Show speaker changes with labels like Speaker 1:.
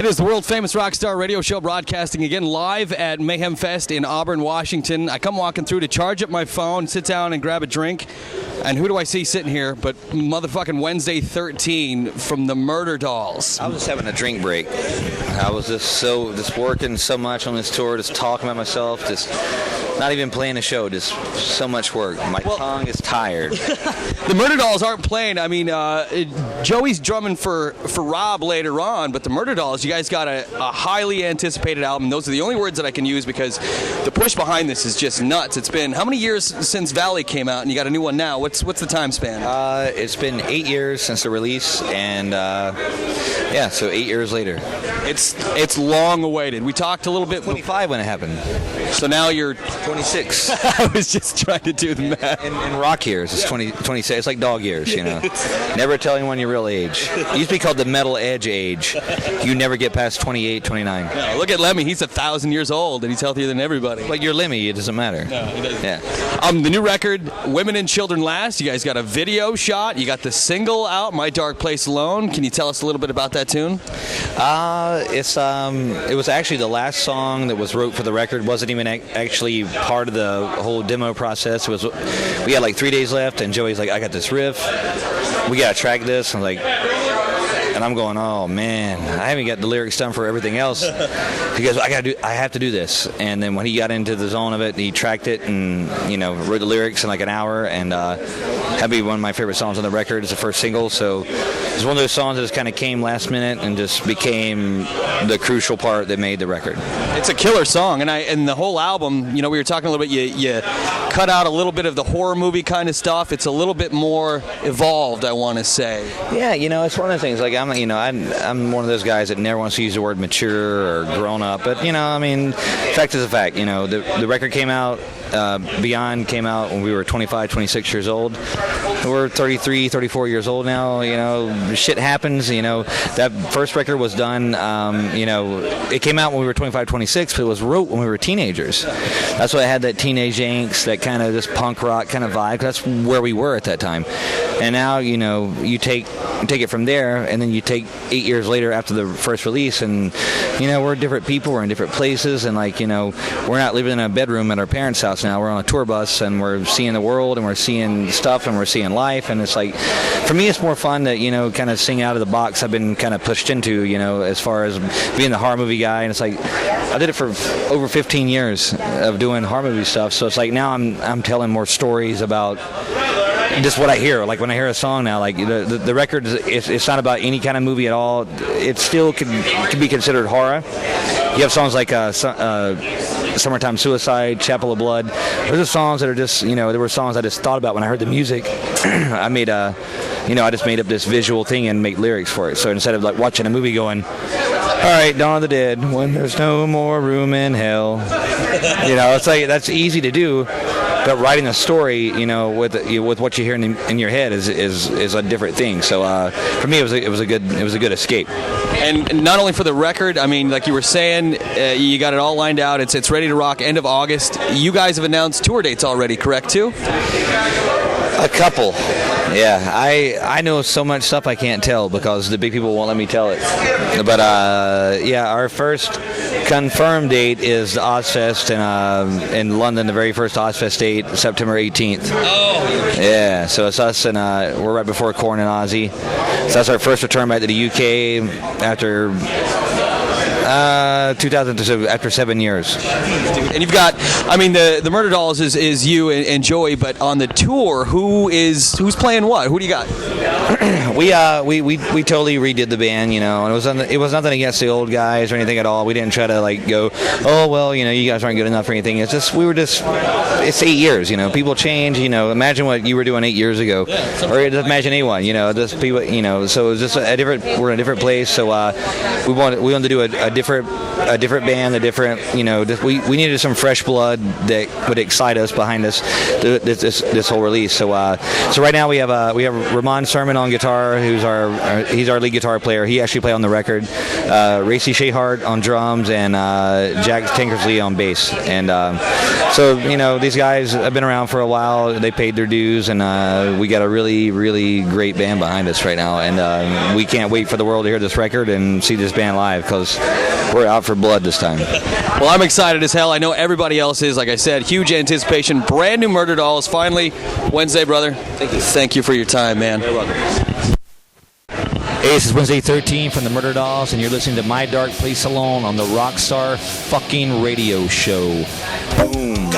Speaker 1: It is the world-famous Rockstar Radio Show, broadcasting again live at Mayhem Fest in Auburn, Washington. I come walking through to charge up my phone, sit down and grab a drink, and who do I see sitting here but motherfucking Wednesday 13 from the Murderdolls.
Speaker 2: I was just having a drink break. I was just working so much on this tour, just talking about myself, just not even playing a show, just so much work. My tongue is tired.
Speaker 1: The Murderdolls aren't playing. I mean, Joey's drumming for Rob later on, but the Murderdolls, you guys got a highly anticipated album. Those are the only words that I can use because the push behind this is just nuts. It's been how many years since Valley came out, and you got a new one now? What's the time span?
Speaker 2: It's been 8 years since the release, and so 8 years later.
Speaker 1: It's long awaited. We talked a little bit.
Speaker 2: 25 when it happened.
Speaker 1: So now you're
Speaker 2: 26.
Speaker 1: I was just trying to do the math.
Speaker 2: In rock years, it's 26. It's like dog years, you know. Never tell anyone your real age. It used to be called the metal edge age. You never get past 28, 29.
Speaker 1: No, look at Lemmy. He's 1,000 years old, and he's healthier than everybody.
Speaker 2: But you're Lemmy. It doesn't matter.
Speaker 1: No, it doesn't.
Speaker 2: Yeah.
Speaker 1: The new record, Women and Children Last. You guys got a video shot. You got the single out, My Dark Place Alone. Can you tell us a little bit about that tune?
Speaker 2: It was actually the last song that was wrote for the record. Wasn't even actually part of the whole demo process. We had like 3 days left, and Joey's like, I got this riff. We got to track this. And I'm going, oh man, I haven't got the lyrics done for everything else. He goes, I have to do this. And then when he got into the zone of it, he tracked it and wrote the lyrics in like an hour. And that'd be one of my favorite songs on the record. It's the first single, so it's one of those songs that just kind of came last minute and just became the crucial part that made the record.
Speaker 1: It's a killer song, and the whole album. We were talking a little bit. You cut out a little bit of the horror movie kind of stuff. It's a little bit more evolved, I want to say.
Speaker 2: Yeah, it's one of the things. Like I'm one of those guys that never wants to use the word mature or grown up. But fact is a fact. The record came out. Beyond came out when we were 25, 26 years old. We're 33, 34 years old now. Shit happens. That first record was done. It came out when we were 25, 26, but it was wrote when we were teenagers. That's why I had that teenage angst, that kind of just punk rock kind of vibe. That's where we were at that time. And now, you take it from there, and then you take 8 years later after the first release, and we're different people. We're in different places, and we're not living in a bedroom at our parents' house now. We're on a tour bus, and we're seeing the world, and we're seeing stuff, and we're seeing life. And it's like, for me, it's more fun to kind of sing out of the box I've been kind of pushed into, as far as being the horror movie guy. And it's like, I did it for over 15 years of doing horror movie stuff. So it's like now I'm telling more stories about just what I hear. Like when I hear a song now, like the record, it's not about any kind of movie at all. It still can be considered horror. You have songs like Summertime Suicide, Chapel of Blood. Those are songs that are just, there were songs I just thought about when I heard the music. I made I just made up this visual thing and make lyrics for it. So instead of like watching a movie going, all right, Dawn of the Dead, when there's no more room in hell. It's like, that's easy to do. But writing a story, with what you hear in your head is a different thing. So for me, it was a good escape.
Speaker 1: And not only for the record, I mean, like you were saying, you got it all lined out. It's ready to rock. End of August. You guys have announced tour dates already, correct? Too?
Speaker 2: A couple. Yeah, I know so much stuff I can't tell because the big people won't let me tell it. But our first confirmed date is the Ozfest in London, the very first Ozfest date, September 18th.
Speaker 1: Oh.
Speaker 2: Yeah, so it's us, and we're right before Korn and Ozzy. So that's our first return back to the UK after 2000, after 7 years.
Speaker 1: And you've got, the Murderdolls is you and Joey, but on the tour, who's playing what? Who do you got?
Speaker 2: We totally redid the band, and it was nothing against the old guys or anything at all. We didn't try to go, oh well, you guys aren't good enough or anything. It's just it's 8 years, people change. Imagine what you were doing 8 years ago, or just imagine anyone, just people, So it's just we're in a different place. So we wanted to do a different band, we needed some fresh blood. blood that would excite us behind this whole release. So right now we have Ramon Sermon on guitar, he's our lead guitar player. He actually played on the record. Racy Shehart on drums, and Jack Tankersley on bass. And so these guys have been around for a while. They paid their dues, and we got a really, really great band behind us right now. And we can't wait for the world to hear this record and see this band live, because we're out for blood this time.
Speaker 1: Well, I'm excited as hell. I know everybody else is. Like I said, huge anticipation. Brand new Murderdolls. Finally, Wednesday, brother. Thank you. Thank you for your time, man.
Speaker 2: You're welcome. Hey, this is Wednesday 13 from the Murderdolls, and you're listening to My Dark Place Alone on the Rockstar fucking Radio Show. Boom.